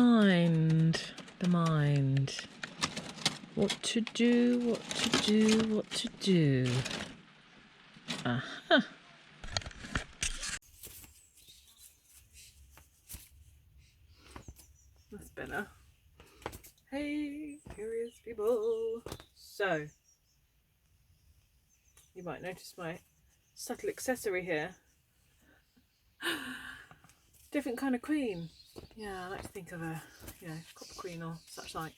mind. The mind. What to do, what to do, what to do. Aha. That's better. Hey, curious people. So, you might notice my subtle accessory here. Different kind of queen. Yeah, I like to think of a, you know, copper queen or such like.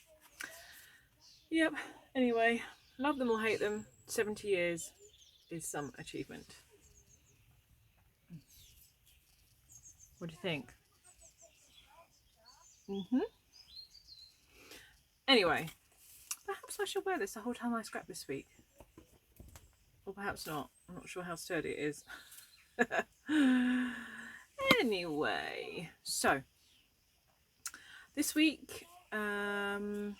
Yep, anyway, love them or hate them, 70 years is some achievement. What do you think? Anyway, perhaps I shall wear this the whole time I scrap this week. Or perhaps not. I'm not sure how sturdy it is. Anyway, so this week I've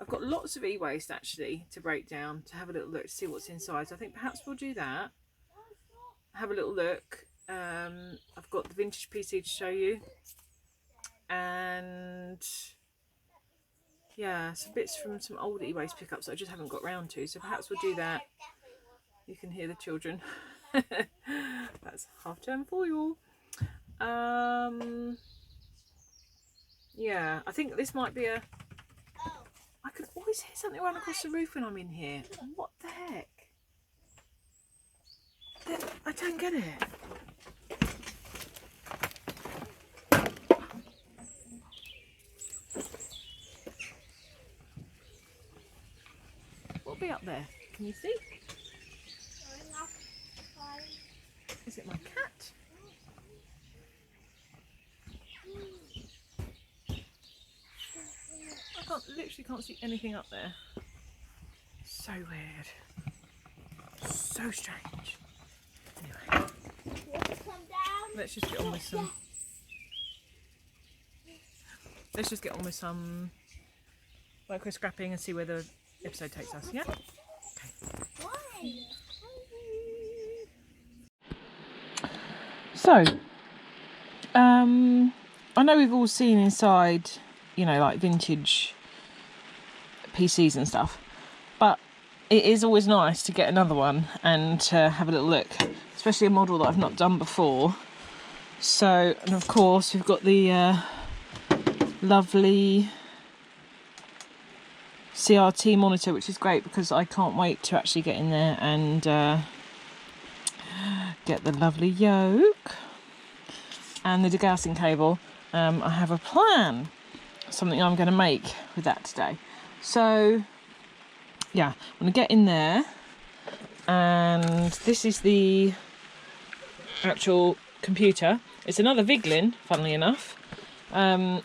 got lots of e-waste actually to break down, to have a little look to see what's inside. So I think perhaps we'll do that. Have a little look. I've got the vintage PC to show you, and yeah, some bits from some old e-waste pickups that I just haven't got round to. So perhaps we'll do that. You can hear the children. That's half term for you all. Yeah, I think this might be a... I can always hear something run across the roof when I'm in here. What the heck? I don't get it. What'll be up there? Can you see? Is it my cat? I literally can't see anything up there. So weird. So strange. Anyway, let's just get on with some. Let's just get on with some micro scrapping and see where the episode takes us. Yeah. Okay. So, I know we've all seen inside, you know, like vintage PCs and stuff, but it is always nice to get another one and have a little look, especially a model that I've not done before. So, and of course we've got the lovely CRT monitor, which is great because I can't wait to actually get in there and get the lovely yoke and the degaussing cable. I have a plan, something I'm going to make with that today. So yeah, I'm going to get in there, and this is the actual computer. It's another Viglin, funnily enough,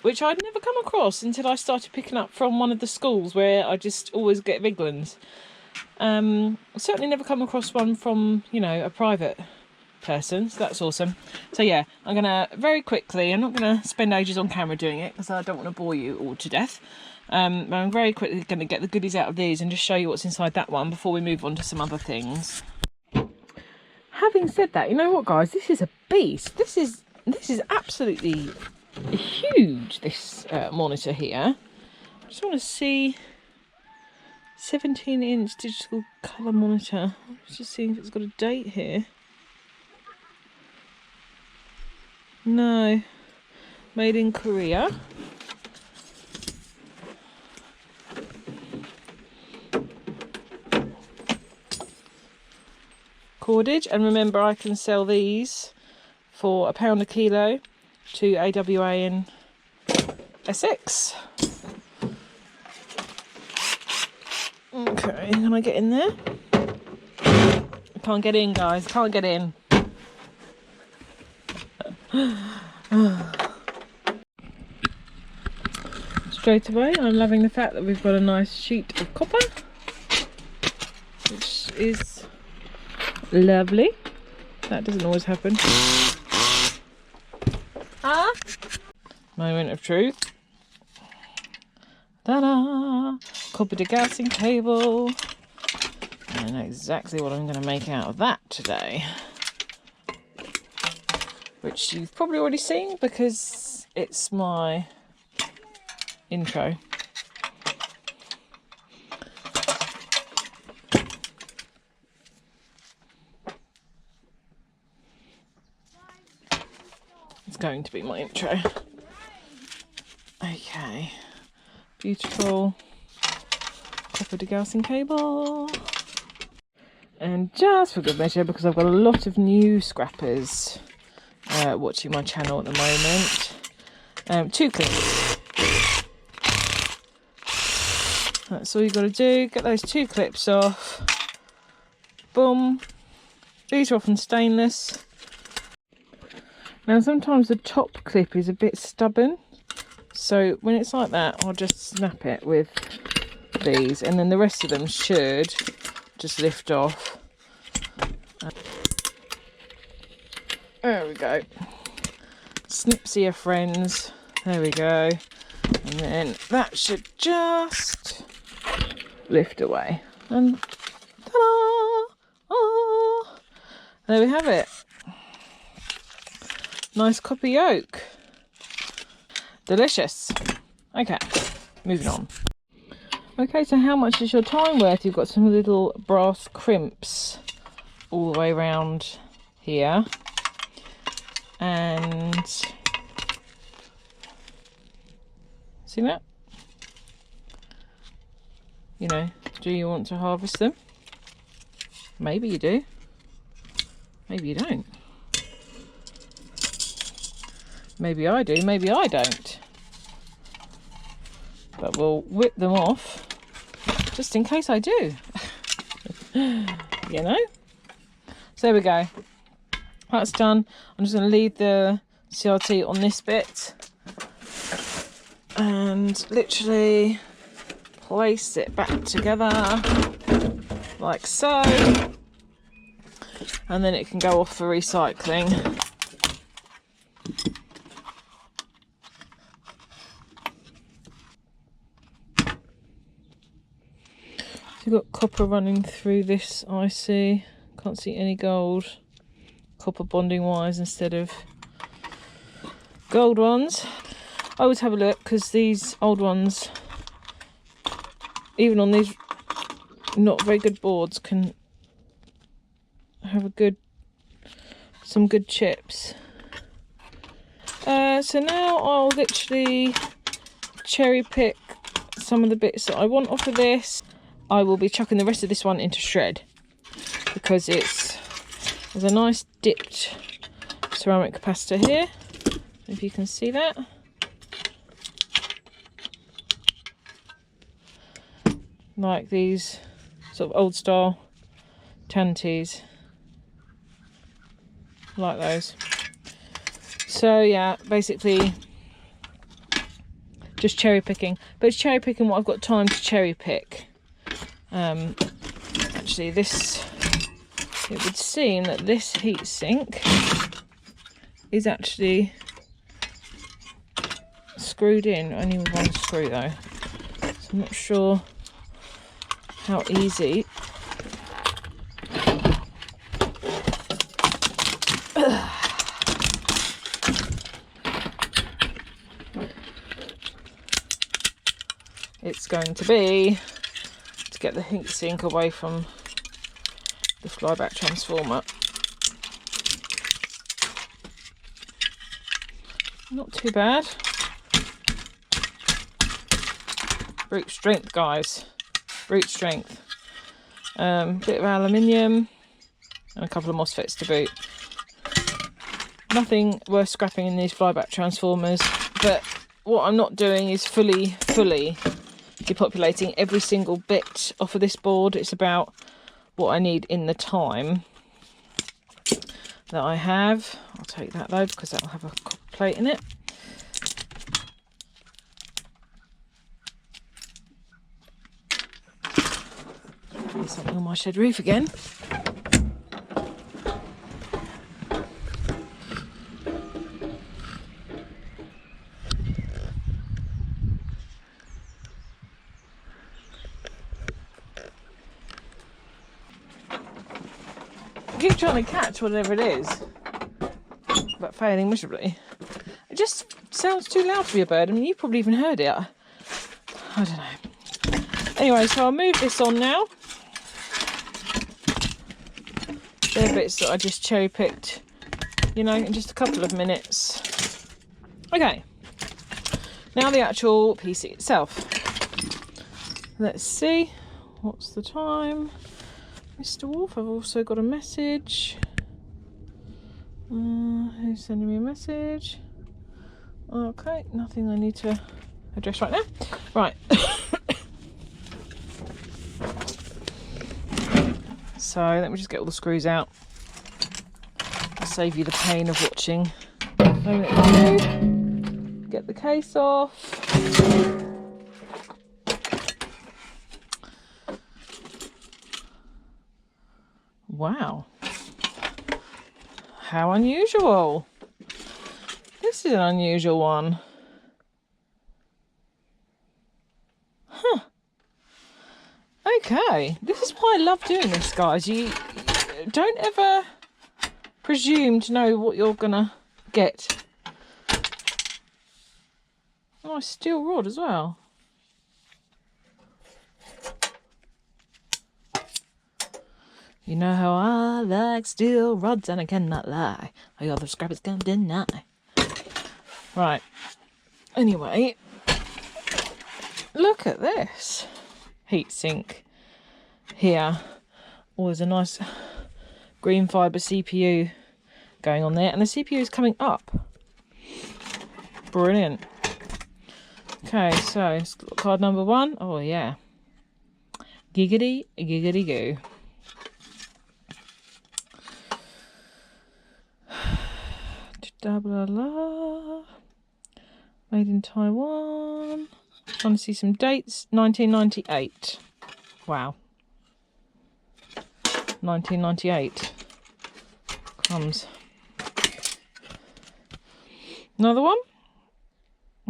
which I'd never come across until I started picking up from one of the schools where I just always get Viglins. Certainly never come across one from, you know, a private person, so that's awesome. So yeah, I'm gonna very quickly, I'm not gonna spend ages on camera doing it because I don't want to bore you all to death, but I'm very quickly going to get the goodies out of these and just show you what's inside that one before we move on to some other things. Having said that, you know what guys, this is a beast. This is absolutely huge, this monitor here. I just want to see, 17-inch digital colour monitor. Let's just see if it's got a date here. No, made in Korea. Cordage, and remember I can sell these for £1 a kilo to AWA in Essex. Okay, can I get in there? I can't get in, guys, can't get in. Straight away, I'm loving the fact that we've got a nice sheet of copper, which is lovely. That doesn't always happen. Ah! Moment of truth. Ta-da! Copper degaussing cable. I know exactly what I'm going to make out of that today. which you've probably already seen because it's my intro. It's going to be my intro. Okay, beautiful copper degaussing cable. And just for good measure, because I've got a lot of new scrappers watching my channel at the moment, 2 clips. That's all you've got to do, get those 2 clips off. Boom. These are often stainless. Now sometimes the top clip is a bit stubborn, so when it's like that I'll just snap it with these, and then the rest of them should just lift off. There we go. Snipsier friends. There we go. And then that should just lift away. And ta-da! Oh, there we have it. Nice copper yoke. Delicious. Okay, moving on. Okay, so how much is your time worth? You've got some little brass crimps all the way around here. And see that? You know, do you want to harvest them? Maybe you do. Maybe you don't. Maybe I do, maybe I don't. But we'll whip them off just in case I do. You know? So there we go. That's done. I'm just going to leave the CRT on this bit and literally place it back together like so, and then it can go off for recycling. We've got copper running through this, I see. Can't see any gold. Copper bonding wires instead of gold ones. I always have a look because these old ones, even on these not very good boards, can have some good chips. So now I'll literally cherry pick some of the bits that I want off of this. I will be chucking the rest of this one into shred because there's a nice dipped ceramic capacitor here, if you can see that. Like these sort of old style tanties, like those. So yeah, basically just cherry picking, but it's cherry picking what I've got time to cherry pick. Actually it would seem that this heatsink is actually screwed in, only with one screw though, so I'm not sure how easy it's going to be to get the heatsink away from the flyback transformer. Not too bad. Brute strength, guys. Brute strength. Bit of aluminium and a couple of MOSFETs to boot. Nothing worth scrapping in these flyback transformers, but what I'm not doing is fully depopulating every single bit off of this board. It's about what I need in the time that I have. I'll take that though because that will have a copper plate in it. There's something on my shed roof again. I keep trying to catch whatever it is, but failing miserably. It just sounds too loud to be a bird. I mean, you probably even heard it. I don't know. Anyway, so I'll move this on now. They're bits that I just cherry picked, you know, in just a couple of minutes. Okay, now the actual piece itself. Let's see, what's the time? Mr. Wolf, I've also got a message. Who's sending me a message? Okay, nothing I need to address right now. Right. So let me just get all the screws out. I'll save you the pain of watching. Get the case off. Wow. How unusual. This is an unusual one. Huh. Okay. This is why I love doing this, guys. You don't ever presume to know what you're gonna get. Nice steel rod as well. You know how I like steel rods and I cannot lie. All the scrappers can deny. Right. Anyway, look at this heatsink here. Oh, there's a nice green fibre CPU going on there, and the CPU is coming up. Brilliant. Okay, so it's got card number 1. Oh yeah. Giggity, giggity goo. Blah, blah, blah. Made in Taiwan. Trying to see some dates. 1998. Wow. 1998. Crumbs. Another one.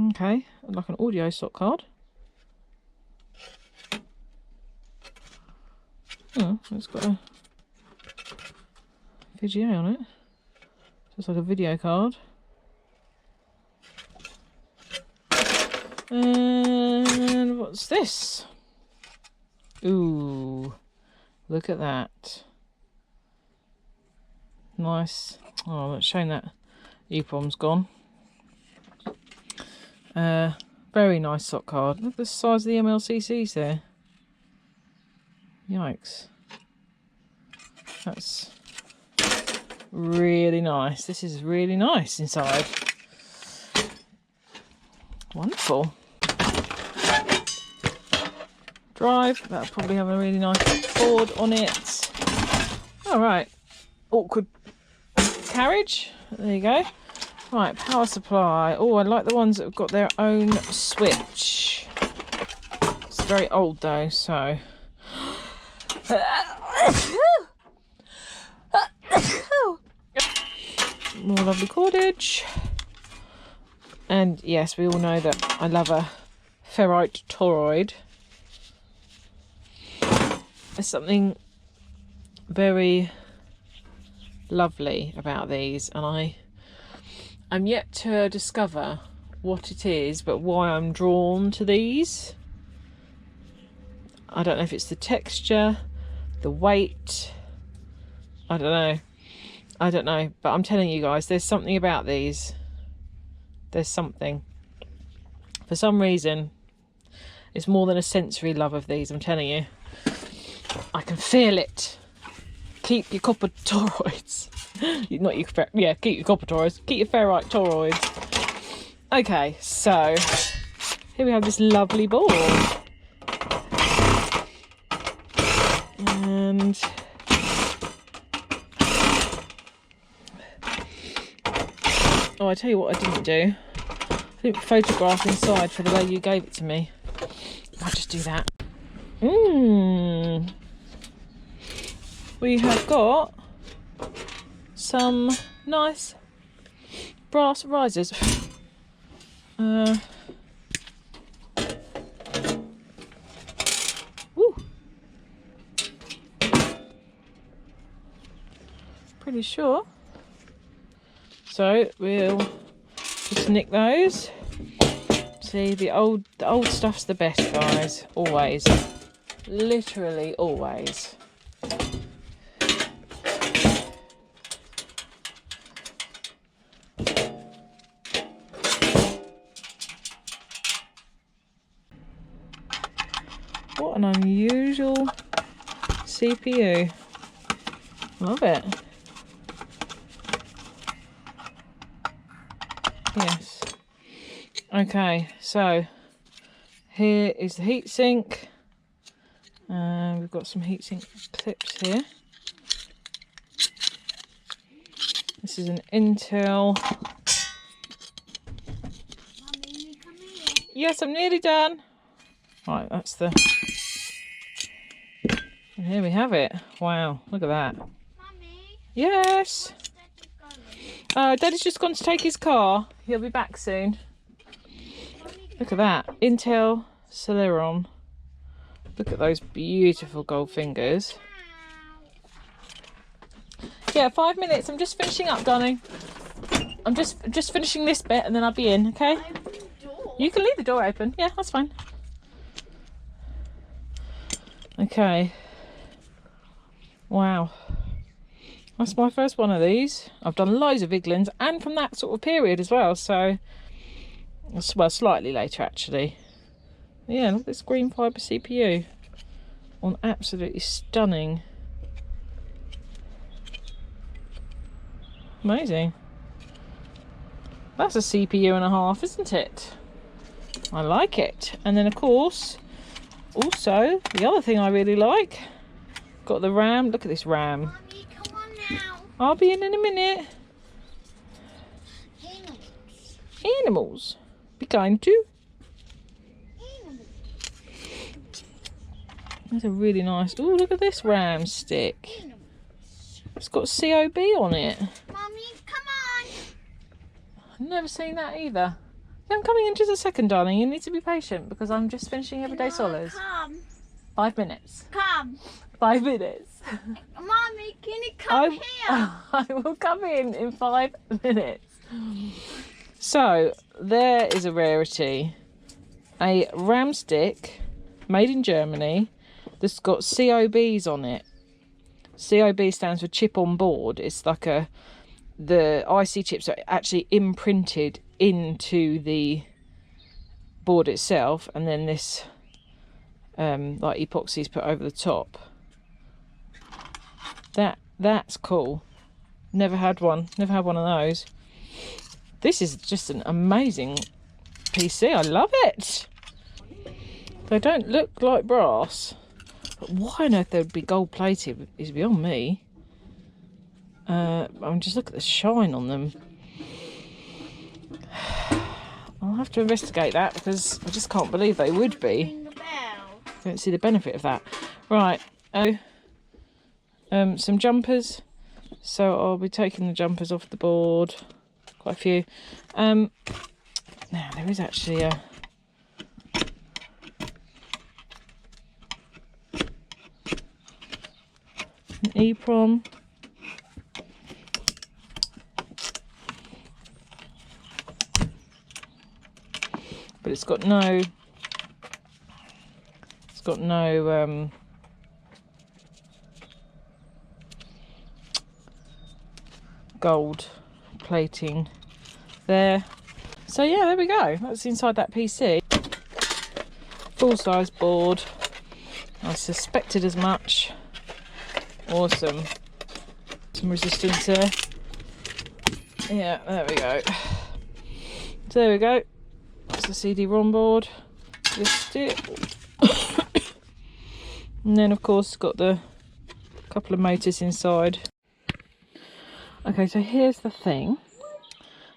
Okay, like an audio slot card. Oh, it's got a VGA on it. Just like a video card. And what's this? Ooh, look at that. Nice. Oh, I'm not showing that. EEPROM's gone. Very nice sock card. Look at the size of the MLCCs there. Yikes. That's really nice. This is really nice inside. Wonderful. Drive. That'll probably have a really nice board on it. Alright. Awkward carriage. There you go. Right, power supply. Oh, I like the ones that have got their own switch. It's very old though, so. More lovely cordage. And yes, we all know that I love a ferrite toroid. There's something very lovely about these, and I'm yet to discover what it is, but why I'm drawn to these. I don't know if it's the texture, the weight, I don't know, but I'm telling you guys, there's something about these. There's something. For some reason, it's more than a sensory love of these, I'm telling you. I can feel it. Keep your copper toroids. Not your, yeah, keep your copper toroids. Keep your ferrite toroids. Okay, so here we have this lovely board. And oh, I tell you what I didn't do. I didn't photograph inside for the way you gave it to me. I'll just do that. We have got some nice brass risers. Woo. Pretty sure. So we'll just nick those. See, the old stuff's the best, guys. Always. Literally always. What an unusual CPU. Love it. Yes. Okay, so here is the heatsink. We've got some heatsink clips here. This is an Intel. Mummy, come here. Yes, I'm nearly done. Right, that's the... And here we have it. Wow, look at that. Mummy, Yes. where's Daddy going? Daddy's just gone to take his car. He'll be back soon. Mummy, Look at that. Intel Celeron. Look at those beautiful gold fingers. Yeah, 5 minutes. I'm just finishing up, darling. I'm just finishing this bit and then I'll be in, okay? open the door. You can leave the door open. Yeah, that's fine. Okay. Wow. That's my first one of these. I've done loads of Iglins and from that sort of period as well, so... Well, slightly later actually. Yeah, look at this green fibre CPU. On absolutely stunning. Amazing. That's a CPU and a half, isn't it? I like it. And then of course, also, the other thing I really like, got the RAM. Look at this RAM. Mummy, come on now. I'll be in a minute. Animals. Animals. Be kind to. Animals. That's a really nice... Oh, look at this RAM stick. Animals. It's got COB on it. Mummy, come on. I've never seen that either. Yeah, I'm coming in just a second, darling. You need to be patient because I'm just finishing Everyday Solers. Come. 5 minutes. Come. 5 minutes. Mummy, can you come here? I will come in 5 minutes. So, there is a rarity. A RAM stick made in Germany that's got COBs on it. COB stands for chip on board. It's like the IC chips are actually imprinted into the board itself, and then this like epoxy is put over the top. That's cool. Never had one of those. This is just an amazing PC. I love it. They don't look like brass, but why on earth they would be gold plated is beyond me. Just look at the shine on them. I'll have to investigate that because I just can't believe they would be. Ring the bell. Don't see the benefit of that. Right. Some jumpers. So I'll be taking the jumpers off the board. Quite a few. Now there is actually an EEPROM. But it's got no gold plating there. So yeah, there we go. That's inside that PC. Full size board. I suspected as much. Awesome. Some resistance there. Yeah, there we go. So there we go. That's the CD-ROM board. Just it. And then of course got the couple of motors inside. Okay, so here's the thing.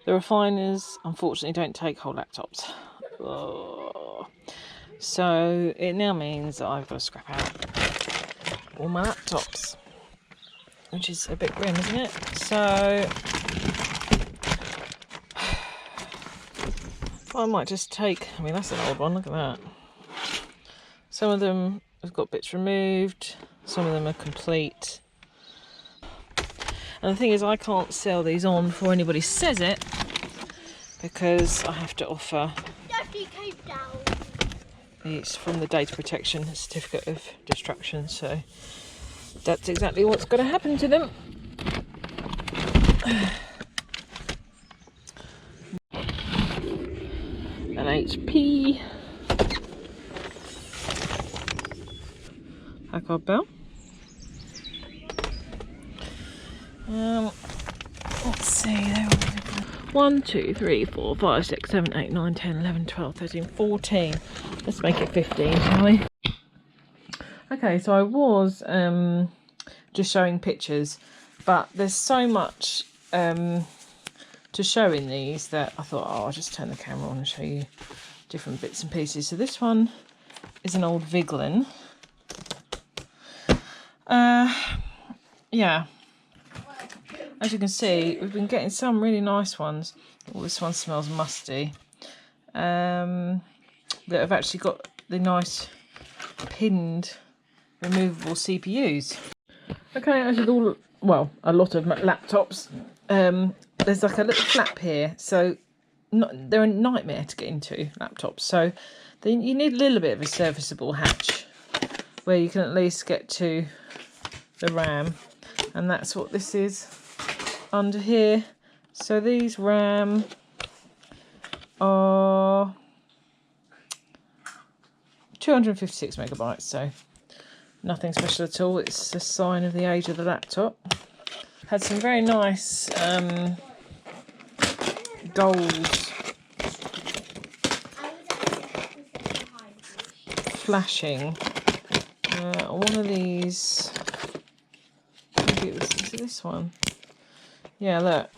The refiners unfortunately don't take whole laptops. Oh. So it now means that I've got to scrap out all my laptops, which is a bit grim, isn't it? So I might just take, I mean that's an old one, look at that. Some of them have got bits removed, some of them are complete. And the thing is, I can't sell these on before anybody says it, because I have to offer Daddy came down. it's from the data protection certificate of destruction, so that's exactly what's going to happen to them. An HP Packard bell. Let's see, there we go. 1, 2, 3, 4, 5, 6, 7, 8, 9, 10, 11, 12, 13, 14. Let's make it 15, shall we? Okay, so I was just showing pictures, but there's so much to show in these that I thought, oh, I'll just turn the camera on and show you different bits and pieces. So this one is an old Viglin. Yeah. As you can see, we've been getting some really nice ones. Oh, this one smells musty. That have actually got the nice pinned removable CPUs. Okay, as with all, well, a lot of laptops, there's like a little flap here, so they're a nightmare to get into, laptops. So then you need a little bit of a serviceable hatch where you can at least get to the RAM, and that's what this is under here. So these RAM are 256 megabytes, so nothing special at all. It's a sign of the age of the laptop. Had some very nice gold flashing. One of these, maybe it was this one. Yeah, look.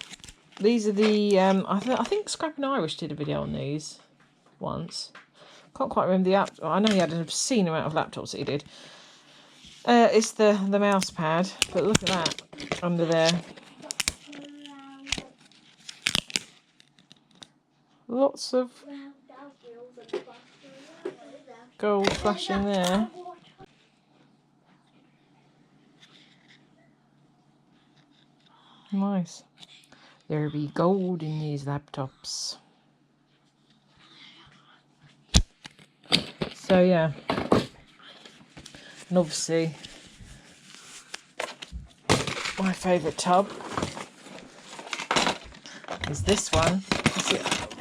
These are the, I think Scrapping Irish did a video on these once. Can't quite remember the app. I know he had an obscene amount of laptops that he did. It's the mouse pad, but look at that under there. Lots of gold flashing there. Nice. There be gold in these laptops. So yeah, and obviously my favourite tub is this one.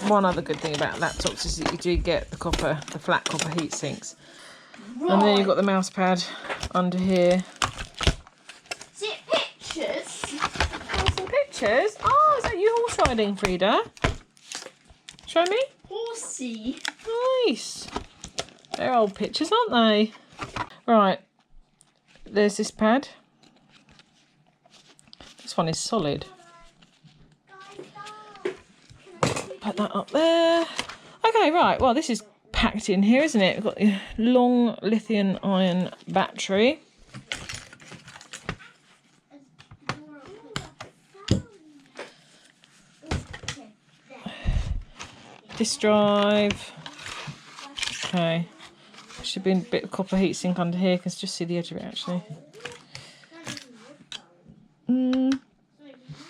One other good thing about laptops is that you do get the flat copper heat sinks. Right. And then you've got the mouse pad under here. Is it pictures? Oh, some pictures. Oh, is that you horse riding, Frida? Show me. Horsey. Nice. They're old pictures, aren't they? Right. There's this pad. This one is solid. Put that up there. Okay, right. Well, this is packed in here, isn't it? We've got the long lithium ion battery. Disk drive. Okay. Should be a bit of copper heatsink under here. You can just see the edge of it, actually.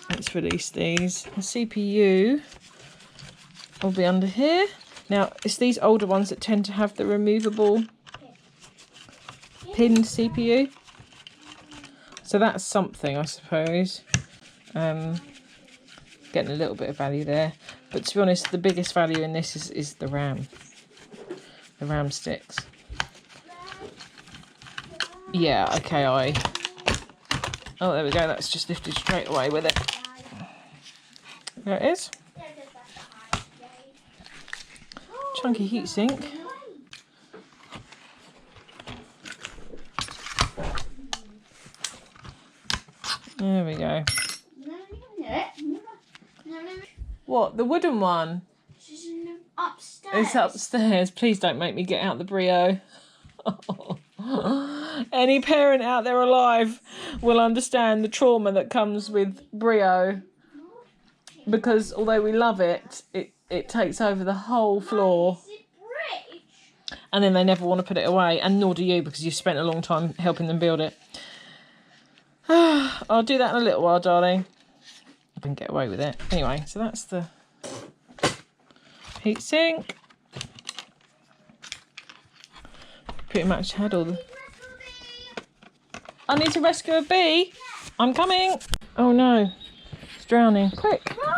Let's release these. The CPU will be under here. Now, it's these older ones that tend to have the removable pinned CPU. So that's something, I suppose. Getting a little bit of value there. But to be honest, the biggest value in this is the RAM. The RAM sticks. Yeah, okay, oh, there we go. That's just lifted straight away with it. There it is. Chunky heatsink. There we go. What, the wooden one? She's upstairs. It's upstairs. Please don't make me get out the Brio. Any parent out there alive will understand the trauma that comes with Brio. Because although we love it, it takes over the whole floor. And then they never want to put it away, and nor do you, because you've spent a long time helping them build it. I'll do that in a little while, darling. I can get away with it. Anyway, so that's the heat sink. Pretty much had all the... I need to rescue a bee. I'm coming. Oh no, it's drowning. Quick. No,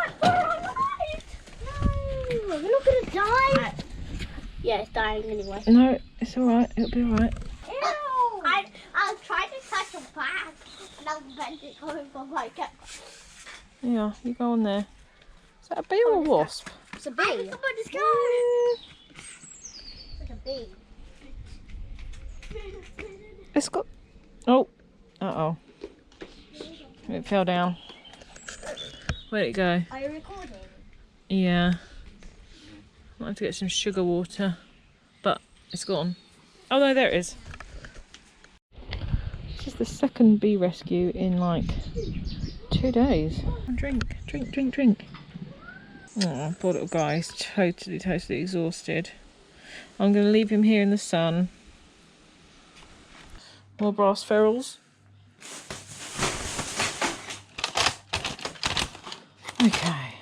we're not gonna die. Yeah, it's dying anyway. No, it's all right. It'll be all right. Ew. I'll try to touch a bag and I'll bend it over like it. Yeah, you go on there. Is that a bee or a wasp? It's a bee. Somebody's going. It's like a bee. It's got... Oh. Uh-oh. It fell down. Where'd it go? Are you recording? Yeah. Might have to get some sugar water. But it's gone. Oh no, there it is. This is the second bee rescue in like 2 days. Drink, drink, drink, drink. Oh, poor little guy. He's totally, totally exhausted. I'm going to leave him here in the sun. More brass ferrules. Okay.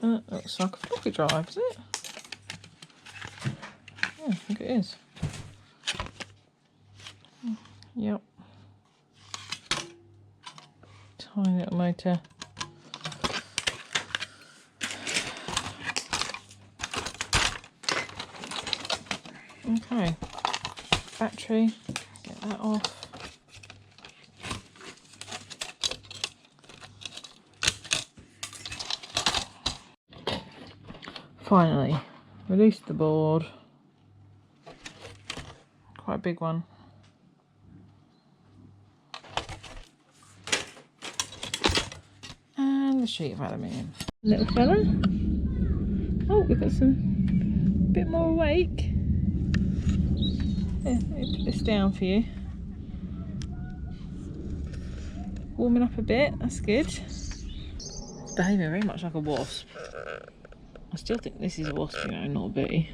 Looks like a floppy drive, is it? Yeah, I think it is. Yep. Tiny little motor. Okay. Battery. Get that off. Finally, released the board. Quite a big one. And the sheet of aluminium. Little fella. Oh, we've got some bit more awake. Here, let me put this down for you. Warming up a bit, that's good. It's behaving very much like a wasp. I still think this is a wasp, you know, not a bee.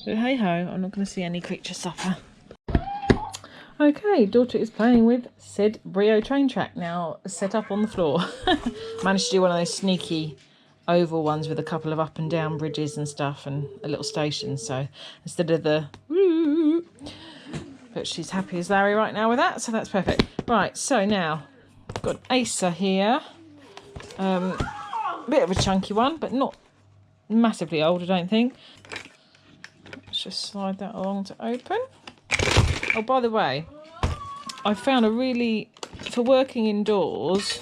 But hey ho, I'm not going to see any creature suffer. Okay, daughter is playing with said Brio train track now set up on the floor. Managed to do one of those sneaky oval ones with a couple of up and down bridges and stuff and a little station. So instead of the woo, but she's happy as Larry right now with that, so that's perfect. Right, so now got Asa here. Bit of a chunky one, but not massively old, I don't think. Let's just slide that along to open. Oh, by the way, I found a really, for working indoors,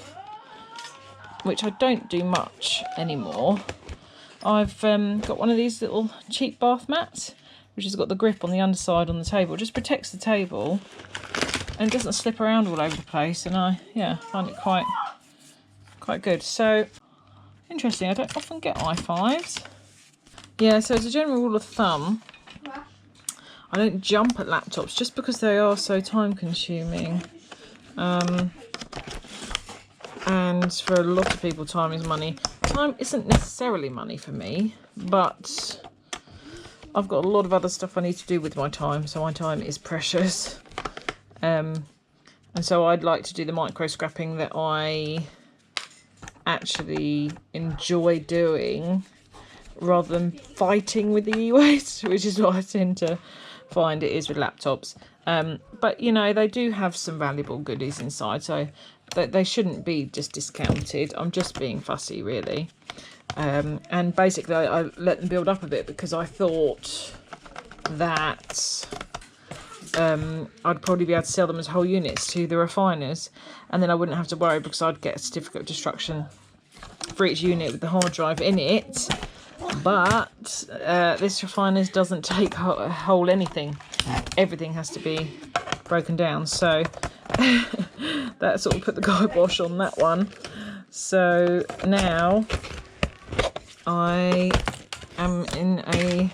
which I don't do much anymore, I've got one of these little cheap bath mats, which has got the grip on the underside on the table. It just protects the table and it doesn't slip around all over the place, and I find it quite good. So interesting, I don't often get i5s. Yeah, so as a general rule of thumb, I don't jump at laptops just because they are so time consuming. And for a lot of people, time is money. Time isn't necessarily money for me, but I've got a lot of other stuff I need to do with my time, so my time is precious. And so I'd like to do the micro scrapping that I actually enjoy doing rather than fighting with the e-waste, which is what I tend to find it is with laptops. But you know, they do have some valuable goodies inside, so they shouldn't be just discounted. I'm just being fussy, really. And basically I let them build up a bit because I thought that I'd probably be able to sell them as whole units to the refiners, and then I wouldn't have to worry because I'd get a certificate of destruction for each unit with the hard drive in it. But this refiners doesn't take whole anything. Everything has to be broken down, so that sort of put the kibosh on that one. So now I am in a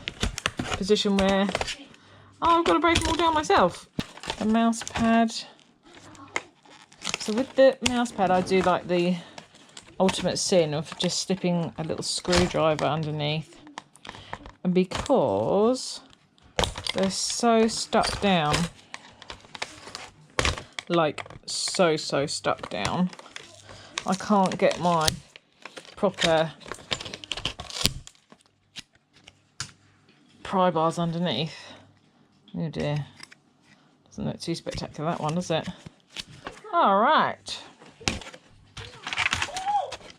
position where I've got to break them all down myself. The mouse pad. So with the mouse pad I do like the ultimate sin of just slipping a little screwdriver underneath. And because they're so stuck down, like so stuck down, I can't get my proper pry bars underneath. Oh dear. Doesn't look too spectacular, that one, does it? All right.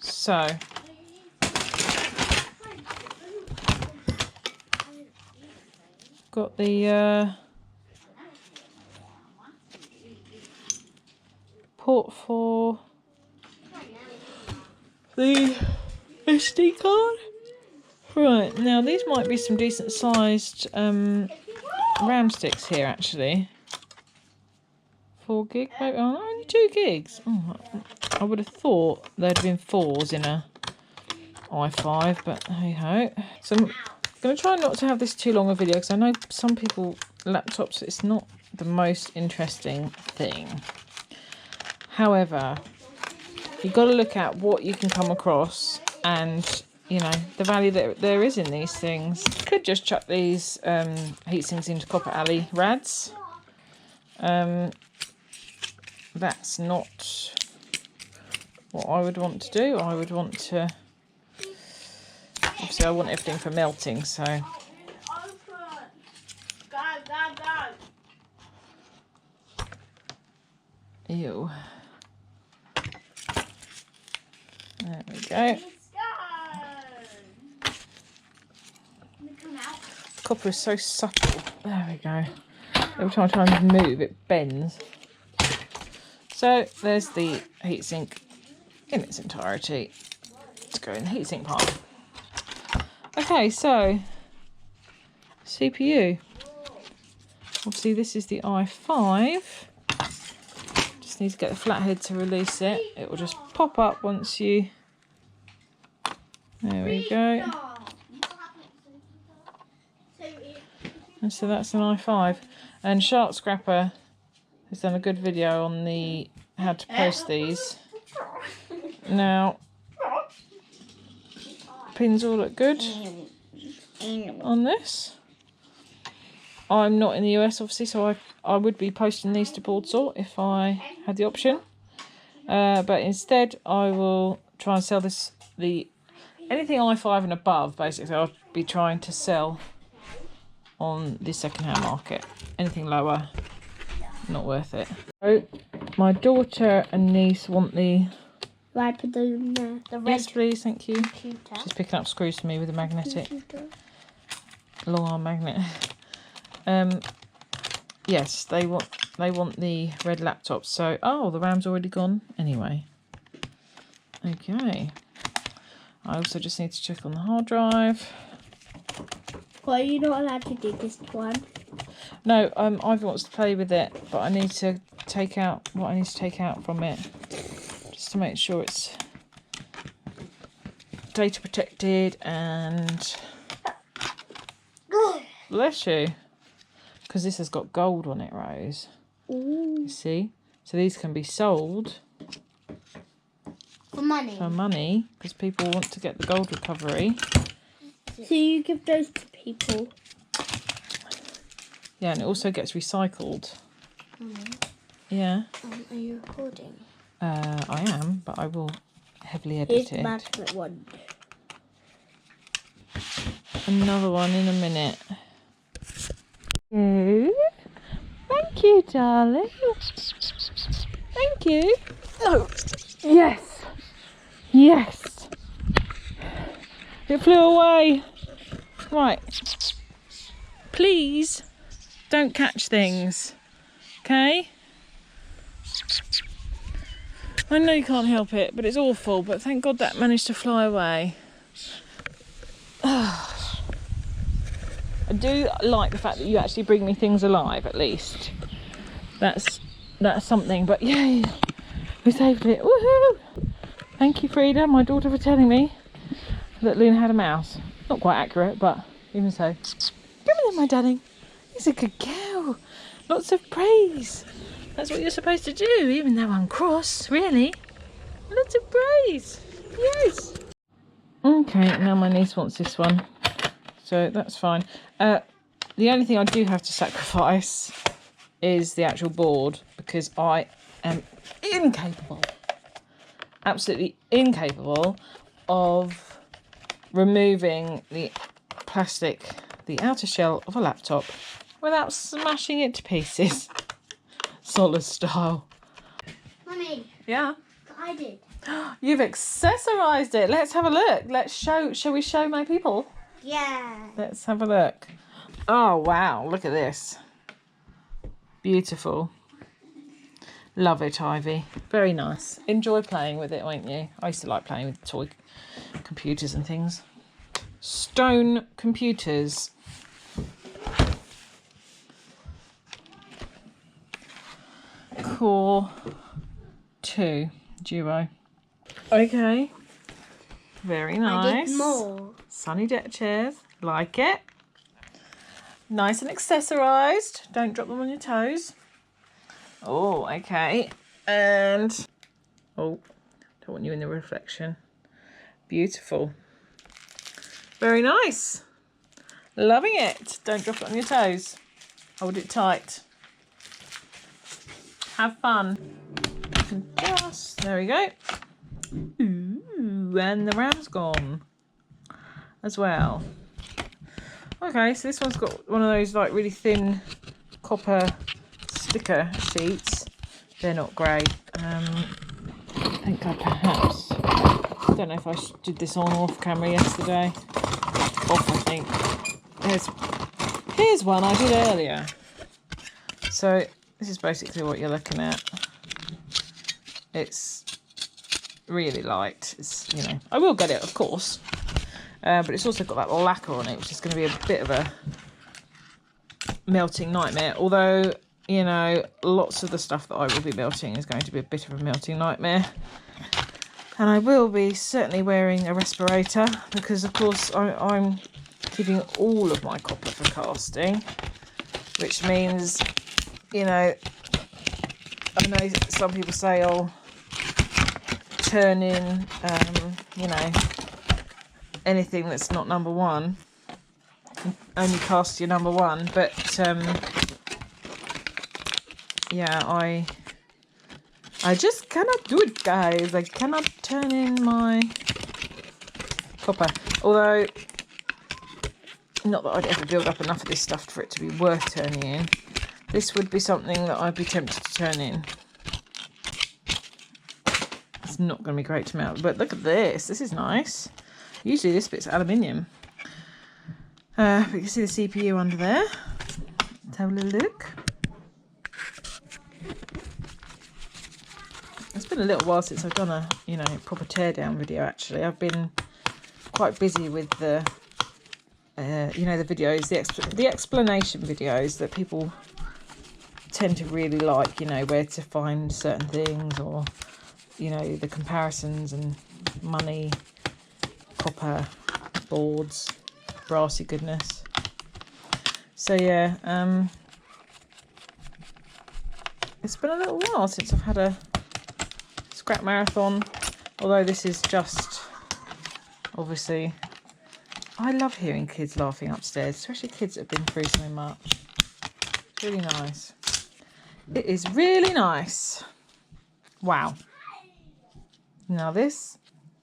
So, got the port for the SD card. Right, now these might be some decent sized RAM sticks here actually. 4 gig, maybe? Oh, only 2 gigs. Oh, I would have thought there'd have been 4s in a i5, but hey ho. So I'm going to try not to have this too long a video because I know some people laptops, it's not the most interesting thing. However, you've got to look at what you can come across and, you know, the value that there is in these things. Could just chuck these heatsinks into Copper Alley rads. That's not what I would want to do. I would want to, obviously I want everything for melting, so. Ew. There we go. Copper is so supple. There we go. Every time I try and move, it bends. So there's the heatsink in its entirety. Let's go in the heatsink part. Okay, so CPU. Obviously this is the i5. Just need to get the flathead to release it. It will just pop up once you... There we go. And so that's an i5. And Shark Scrapper has done a good video on the how to post these. Now, pins all look good on this. I'm not in the US obviously, so I would be posting these to Boardsort if I had the option. But instead I will try and sell this, anything i5 and above basically I'll be trying to sell on the second-hand market. Anything lower, not worth it. So my daughter and niece want the... Right, put them in there. The red. Yes please, thank you. Computer. She's picking up screws for me with a magnetic long arm magnet. Yes, they want the red laptops. So the RAM's already gone anyway. Okay. I also just need to check on the hard drive. Well, you're not allowed to do this one. No, Ivy wants to play with it, but I need to take out what I need to take out from it, just to make sure it's data protected and bless you, because this has got gold on it, Rose. Ooh. You see, so these can be sold For money, because people want to get the gold recovery. So you give those to people. Yeah, and it also gets recycled. Yeah. Are you recording? I am, but I will heavily edit Here's the it. magnet one. Another one in a minute. Thank you, darling. Thank you. Oh, yes. Yes. It flew away. Right. Please don't catch things. Okay? I know you can't help it, but it's awful. But thank God that managed to fly away. I do like the fact that you actually bring me things alive, at least. That's something. But yay, we saved it. Woohoo! Thank you, Frida, my daughter, for telling me that Luna had a mouse. Not quite accurate, but even so. Come here, my darling. He's a good girl. Lots of praise. That's what you're supposed to do, even though I'm cross, really. Lots of praise. Yes. Okay, now my niece wants this one, so that's fine. The only thing I do have to sacrifice is the actual board, because I am incapable, absolutely incapable of removing the plastic, the outer shell of a laptop without smashing it to pieces, solid style. Mummy. Yeah. I did. You've accessorized it. Let's have a look. Let's show. Shall we show my people? Yeah. Let's have a look. Oh wow! Look at this. Beautiful. Love it, Ivy. Very nice. Enjoy playing with it, won't you? I used to like playing with toy computers and things. Stone computers. Core 2 Duo. Okay. Very nice. I did more. Sunny deck chairs. Like it. Nice and accessorized. Don't drop them on your toes. Oh, okay. And oh, don't want you in the reflection. Beautiful. Very nice. Loving it. Don't drop it on your toes. Hold it tight. Have fun. Just, there we go. Ooh, and the ram's gone as well. Okay, so this one's got one of those like really thin copper sticker sheets. They're not great. I think I perhaps, I don't know if I did this on or off camera yesterday. Off, I think. Here's one I did earlier. So this is basically what you're looking at. It's really light. It's, you know, I will get it, of course. But it's also got that lacquer on it, which is going to be a bit of a melting nightmare. Although, you know, lots of the stuff that I will be melting is going to be a bit of a melting nightmare. And I will be certainly wearing a respirator because, of course, I'm keeping all of my copper for casting, which means, you know, I know some people say, oh, turn in, you know, anything that's not number one, only cast your number one, but yeah, I just cannot do it, guys. I cannot turn in my copper, although not that I'd ever build up enough of this stuff for it to be worth turning in. This would be something that I'd be tempted to turn in. It's not going to be great to melt, but look at this. This is nice. Usually this bit's aluminium. But you can see the CPU under there. Let's have a little look. It's been a little while since I've done a, you know, proper teardown video. Actually, I've been quite busy with the, you know, the videos, the explanation videos that people tend to really like. You know, where to find certain things, or you know, the comparisons and money, copper, boards, brassy goodness. So yeah, it's been a little while since I've had a scrap marathon, although this is just, obviously, I love hearing kids laughing upstairs, especially kids that have been through so much. It's really nice. It is really nice. Wow. Now this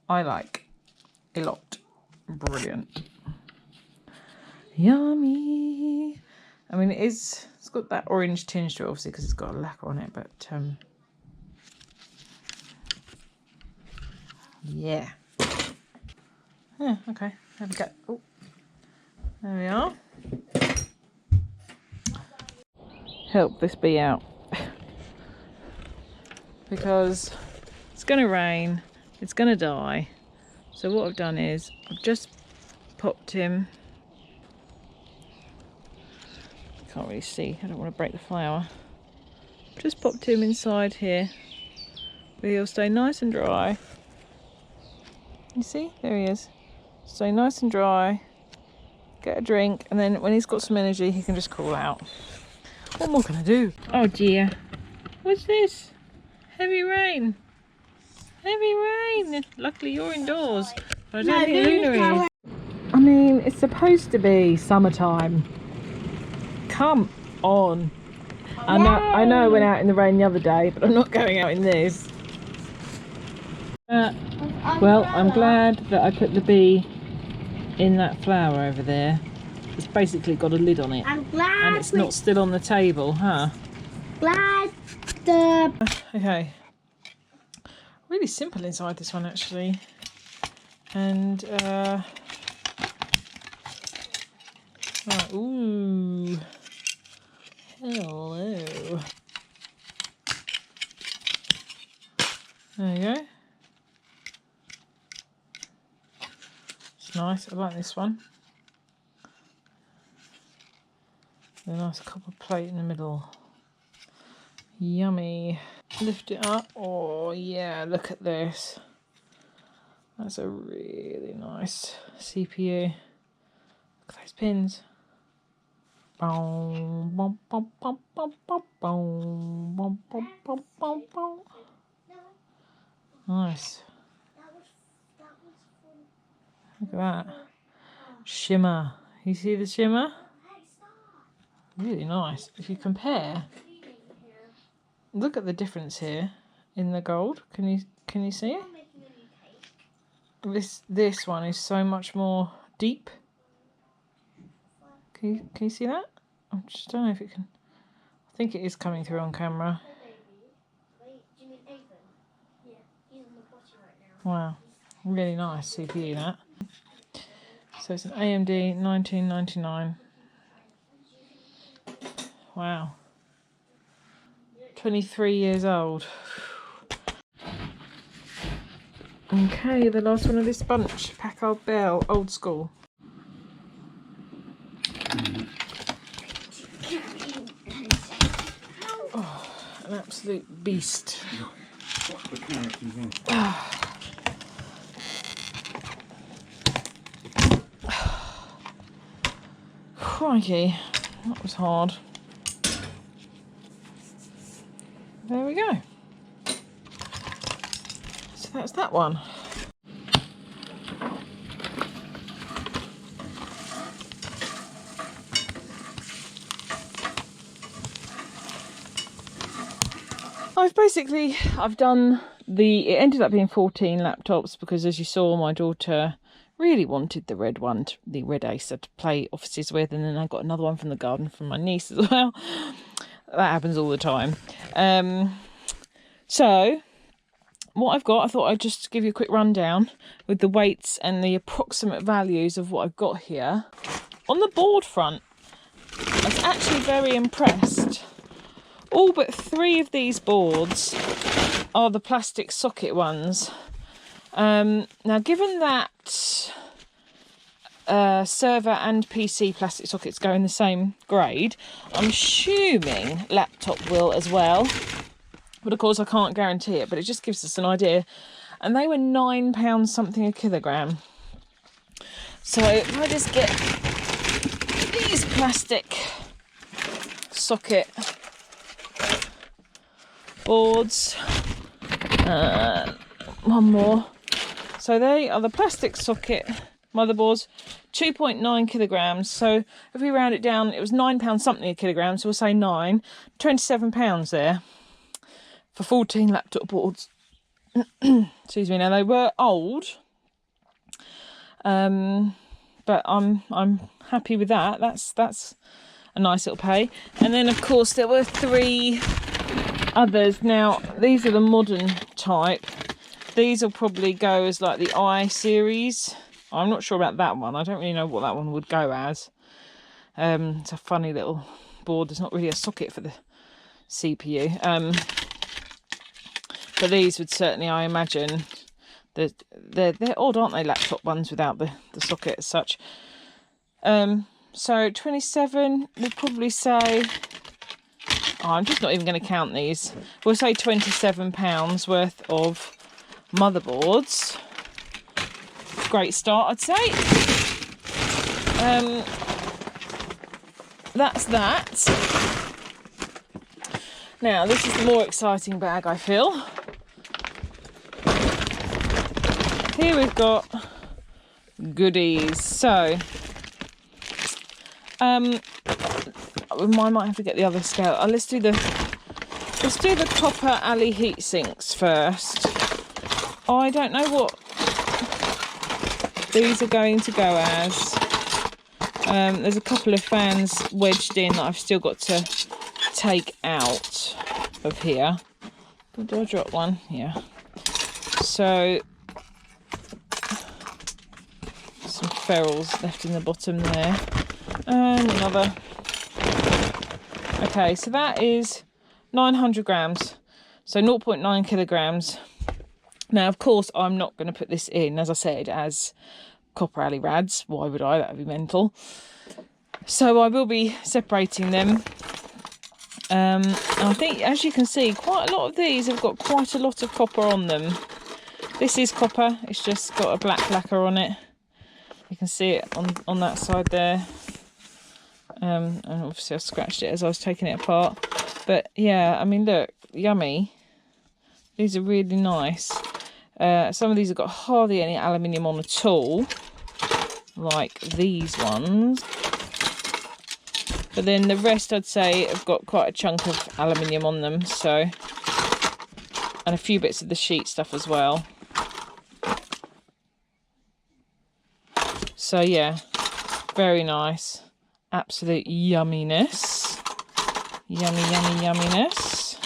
I like a lot. Brilliant. Yummy. I mean, it's got that orange tinge to it, obviously, because it's got a lacquer on it, but yeah. Yeah, okay. There we go. Oh, there we are. Help this bee out. Because it's going to rain, it's going to die. So what I've done is I've just popped him. Can't really see, I don't want to break the flower. Just popped him inside here where he'll stay nice and dry. You see, there he is. Stay nice and dry, get a drink, and then when he's got some energy he can just crawl out. What more can I do? Oh dear, what's this? Heavy rain. Heavy rain. Luckily you're indoors. But I No, don't think Luna's Luna going. is. I mean, it's supposed to be summertime. Come on. I know I went out in the rain the other day, but I'm not going out in this. Well, I'm glad that I put the bee in that flower over there. It's basically got a lid on it. I'm glad. And it's not still on the table, huh? Glad the. Okay. Really simple inside this one, actually. And, right, ooh. Hello. There you go. It's nice. I like this one. A nice copper plate in the middle. Yummy. Lift it up. Oh yeah, look at this. That's a really nice CPU. Look at those pins. Boom, boom, boom, boom, boom, boom, boom, boom, boom, boom, boom, boom. Nice. Look at that. Shimmer. You see the shimmer? Really nice. If you compare, look at the difference here in the gold. Can you see it? This one is so much more deep. Can you see that? I just don't know if it can. I think it is coming through on camera. Wow, really nice CPU that. So it's an AMD 1999. Wow. 23 years old. Okay, the last one of this bunch. Packard Bell, old school. Oh, an absolute beast. Crikey, that was hard. There we go. So that's that one. I've done it ended up being 14 laptops because, as you saw, my daughter really wanted the red one, the red Acer to play offices with, and then I got another one from the garden from my niece as well. That happens all the time. So what I've got, I thought I'd just give you a quick rundown with the weights and the approximate values of what I've got here. On the board front, I was actually very impressed. All but 3 of these boards are the plastic socket ones. Now, given that server and PC plastic sockets go in the same grade, I'm assuming laptop will as well. But of course, I can't guarantee it, but it just gives us an idea. And they were £9 something a kilogram. So if I just get these plastic socket boards, one more. So they are the plastic socket motherboards, 2.9 kilograms. So if we round it down, it was £9 something a kilogram. So we'll say £27 there for 14 laptop boards. Excuse me. Now they were old, but I'm happy with that. That's a nice little pay. And then of course there were 3 others. Now these are the modern type. These will probably go as like the I series. I'm not sure about that one. I don't really know what that one would go as. It's a funny little board. There's not really a socket for the CPU. But these would certainly, I imagine, they're odd, aren't they, laptop ones without the socket as such. So 27, we'll probably say, I'm just not even going to count these. We'll say £27 worth of motherboards. Great start, I'd say. That's that. Now, this is the more exciting bag, I feel. here we've got goodies. So we might have to get the other scale. Let's do the copper alley heat sinks first. I don't know what these are going to go as. There's a couple of fans wedged in that I've still got to take out of here. Did I drop one? Yeah. So some ferrules left in the bottom there. And another. Okay, so that is 900 grams. So 0.9 kilograms. Now, of course, I'm not going to put this in, as I said, as copper alley rads. Why would I? That would be mental. So I will be separating them. And I think, as you can see, quite a lot of these have got quite a lot of copper on them. This is copper. It's just got a black lacquer on it. You can see it on that side there. And obviously I scratched it as I was taking it apart. But yeah, I mean, look, yummy. These are really nice. Some of these have got hardly any aluminium on at all, like these ones. But then the rest, I'd say, have got quite a chunk of aluminium on them. So, and a few bits of the sheet stuff as well. So yeah, very nice. Absolute yumminess. Yummy, yummy, yumminess.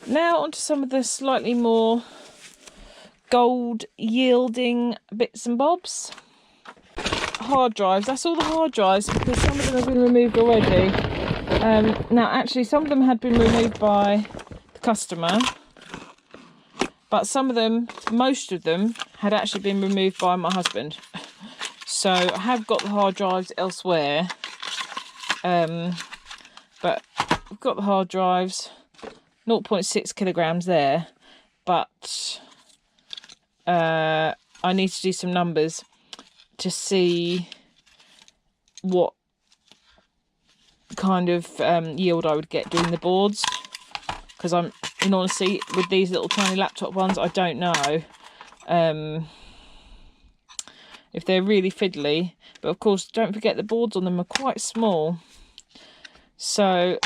Now onto some of the slightly more gold yielding bits and bobs. Hard drives. That's all the hard drives because some of them have been removed already. Now actually some of them had been removed by the customer, but some of them, most of them, had actually been removed by my husband. So I have got the hard drives elsewhere, but I've got the hard drives, 0.6 kilograms there, but I need to do some numbers to see what kind of yield I would get doing the boards, because I'm, in honesty, with these little tiny laptop ones, I don't know if they're really fiddly. But of course, don't forget the boards on them are quite small. So,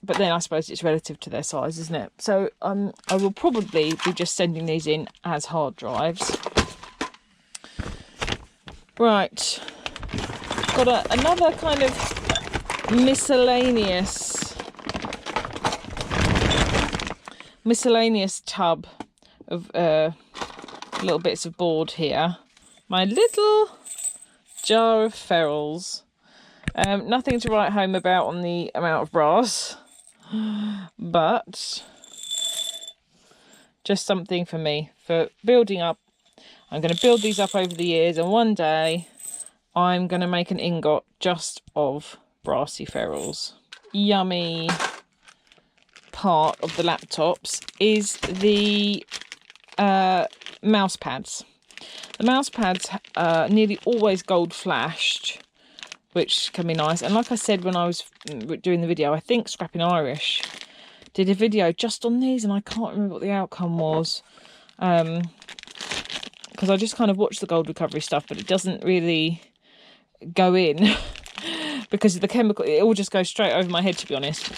but then I suppose it's relative to their size, isn't it? So I will probably be just sending these in as hard drives. Right, got another kind of miscellaneous tub of little bits of board here. My little jar of ferrules. Nothing to write home about on the amount of brass, but just something for me for building up. I'm going to build these up over the years, and one day I'm going to make an ingot just of brassy ferrules. Yummy part of the laptops is the mouse pads. The mouse pads are nearly always gold flashed, which can be nice. And like I said when I was doing the video, I think Scrapping Irish did a video just on these, and I can't remember what the outcome was. Because I just kind of watched the gold recovery stuff, but it doesn't really go in because of the chemical. It all just goes straight over my head, to be honest.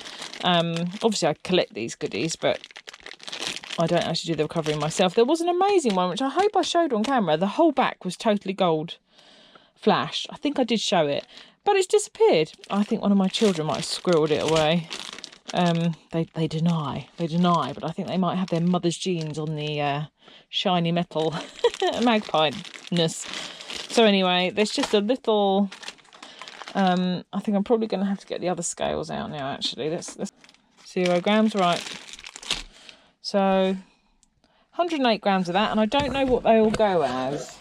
Obviously I collect these goodies, but I don't actually do the recovery myself. There was an amazing one, which I hope I showed on camera. The whole back was totally gold flashed. I think I did show it, but it's disappeared. I think one of my children might have squirreled it away. They deny, but I think they might have their mother's genes on the shiny metal magpie-ness. So anyway, there's just a little, I think I'm probably going to have to get the other scales out now, actually. That's 0 grams, right. So 108 grams of that, and I don't know what they all go as.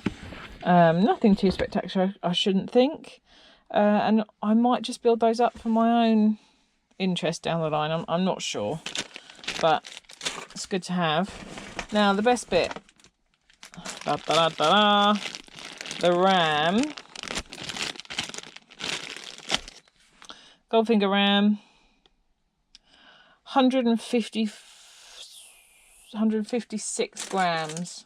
Nothing too spectacular, I shouldn't think. And I might just build those up for my own interest down the line. I'm not sure, but it's good to have. Now the best bit, the RAM, Goldfinger RAM, 156 grams.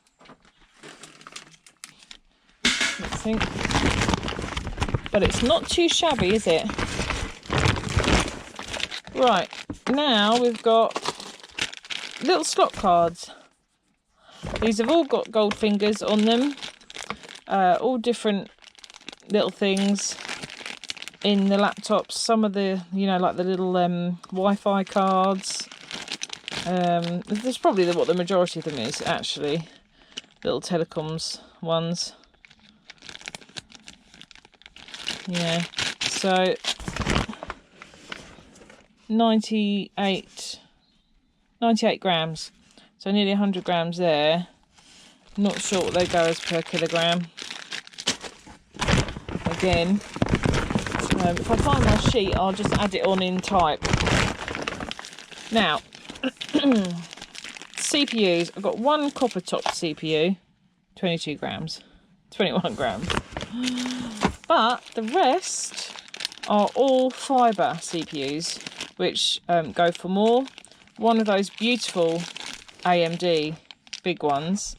think. But it's not too shabby, is it? Right, now we've got little slot cards. These have all got gold fingers on them. All different little things in the laptops. Some of the, you know, like the little Wi-Fi cards. There's probably what the majority of them is, actually. Little telecoms ones. Yeah, so 98 grams. So nearly 100 grams there. Not sure what they go as per kilogram. Again, if I find my sheet, I'll just add it on in type. Now, CPUs. I've got one copper top CPU, 22 grams, 21 grams. But the rest are all fibre CPUs, which go for more. One of those beautiful AMD big ones,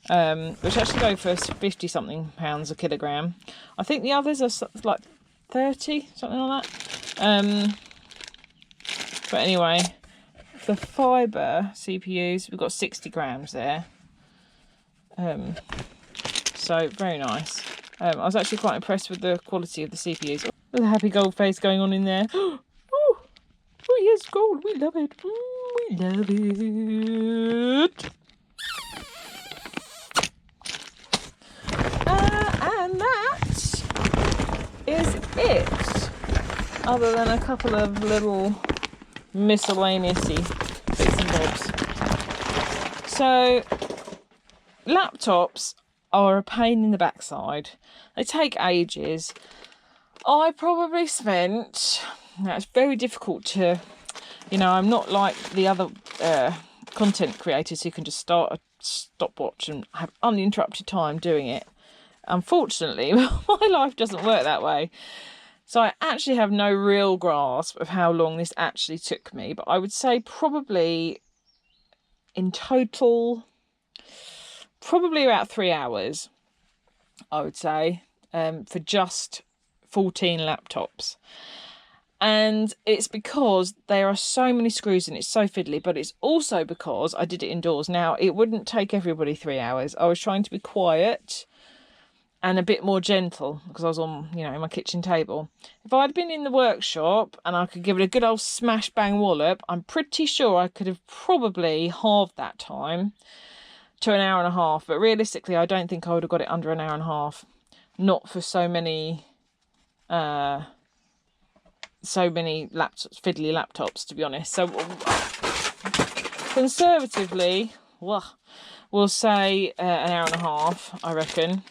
which actually go for 50 something pounds a kilogram. I think the others are like 30, something like that. But anyway, the fibre CPUs, we've got 60 grams there. So very nice. I was actually quite impressed with the quality of the CPUs. With a happy gold face going on in there. Oh yes, gold, we love it. We love it. And that is it. Other than a couple of little miscellaneous-y bits and bobs. So, laptops are a pain in the backside. They take ages. I probably spent... Now, it's very difficult to... You know, I'm not like the other content creators who can just start a stopwatch and have uninterrupted time doing it. Unfortunately, my life doesn't work that way. So I actually have no real grasp of how long this actually took me. But I would say probably in total, probably about 3 hours, I would say, for just 14 laptops. And it's because there are so many screws and it's so fiddly, but it's also because I did it indoors. Now, it wouldn't take everybody 3 hours. I was trying to be quiet and a bit more gentle because I was on, you know, my kitchen table. If I'd been in the workshop and I could give it a good old smash bang wallop, I'm pretty sure I could have probably halved that time to an hour and a half. But realistically, I don't think I would have got it under an hour and a half. Not for so many fiddly laptops, to be honest. So conservatively, we'll say an hour and a half, I reckon.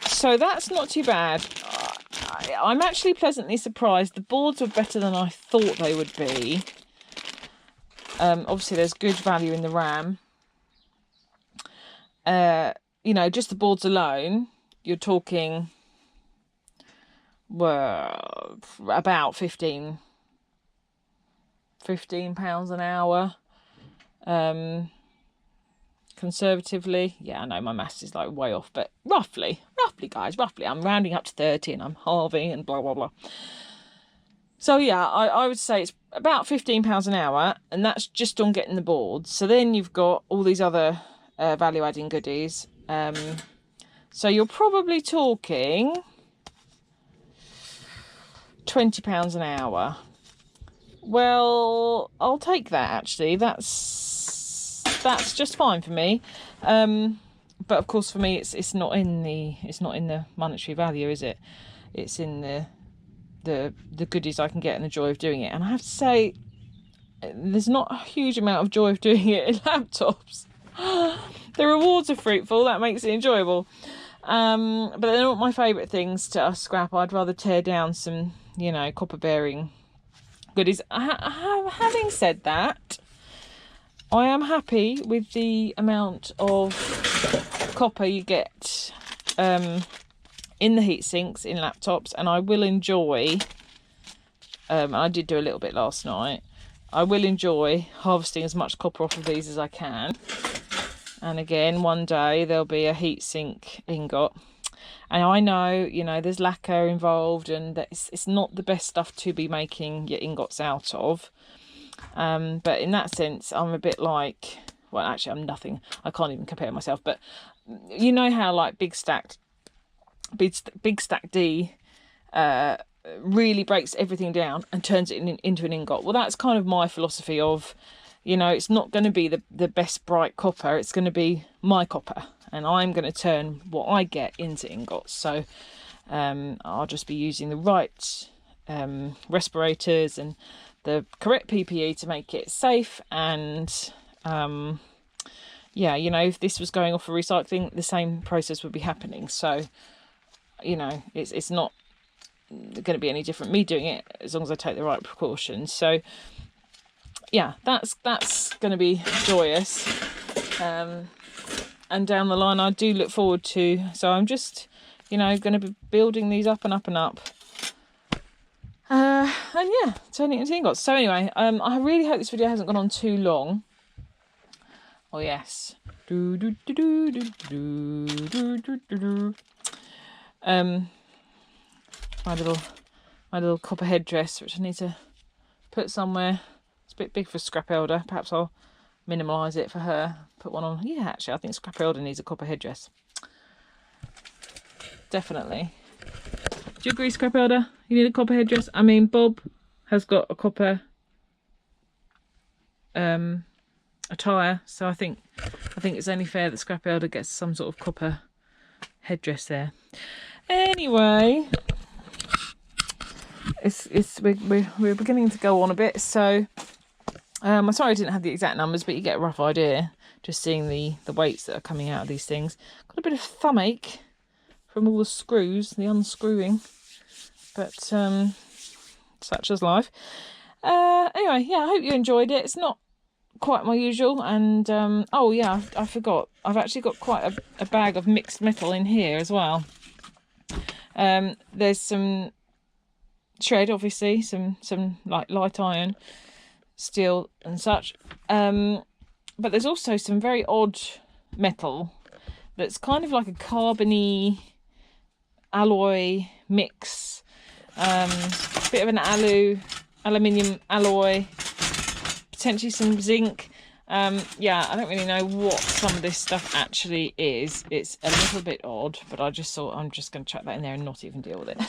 So that's not too bad. I'm actually pleasantly surprised. The boards were better than I thought they would be. Obviously, there's good value in the RAM. You know, just the boards alone, you're talking, well, about £15 an hour. Conservatively, yeah, I know my maths is like way off, but roughly guys, I'm rounding up to 30 and I'm halving and blah blah blah. So yeah, I would say it's about £15 an hour, and that's just on getting the boards. So then you've got all these other value adding goodies. So you're probably talking £20 an hour. Well, I'll take that actually. That's just fine for me. But of course, for me, it's not in the monetary value, is it? It's in the goodies I can get and the joy of doing it. And I have to say, there's not a huge amount of joy of doing it in laptops. The rewards are fruitful, that makes it enjoyable. But they're not my favourite things to scrap. I'd rather tear down some, you know, copper bearing goodies. Having said that, I am happy with the amount of copper you get in the heat sinks in laptops, and I will enjoy, I did do a little bit last night, I will enjoy harvesting as much copper off of these as I can. And again, one day there'll be a heatsink ingot. And I know, you know, there's lacquer involved, and that it's not the best stuff to be making your ingots out of. But in that sense, I'm a bit like, well, actually, I'm nothing. I can't even compare myself. But you know how like Big Stack D really breaks everything down and turns it into an ingot. Well, that's kind of my philosophy of, you know, it's not going to be the best bright copper. It's going to be my copper, and I'm going to turn what I get into ingots. So I'll just be using the right respirators and the correct PPE to make it safe. And yeah, you know, if this was going off for recycling, the same process would be happening. So, you know, it's not going to be any different me doing it, as long as I take the right precautions. So yeah, that's going to be joyous. And down the line, I do look forward to, so I'm just, you know, going to be building these up and up and up. And yeah, turning it into ingots. So anyway, I really hope this video hasn't gone on too long. Oh yes. My little copper headdress, which I need to put somewhere. It's a bit big for Scrap Elder. Perhaps I'll minimise it for her. Put one on. Yeah, actually, I think Scrap Elder needs a copper headdress. Definitely. Do you agree, Scrap Elder? You need a copper headdress? I mean, Bob has got a copper attire, so I think it's only fair that Scrap Elder gets some sort of copper headdress there. Anyway, we're beginning to go on a bit, so I'm sorry I didn't have the exact numbers, but you get a rough idea just seeing the weights that are coming out of these things. Got a bit of thumb ache from all the screws, the unscrewing, but such is life. Anyway, yeah, I hope you enjoyed it. It's not quite my usual, and oh yeah, I forgot, I've actually got quite a bag of mixed metal in here as well. There's some shred, obviously, some like light iron, steel and such, but there's also some very odd metal that's kind of like a carbony alloy mix, bit of an aluminium alloy, potentially some zinc. Yeah, I don't really know what some of this stuff actually is. It's a little bit odd, but I just thought I'm just going to chuck that in there and not even deal with it.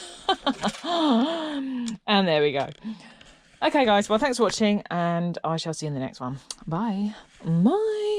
And there we go. Okay guys, well thanks for watching, and I shall see you in the next one. Bye. Bye.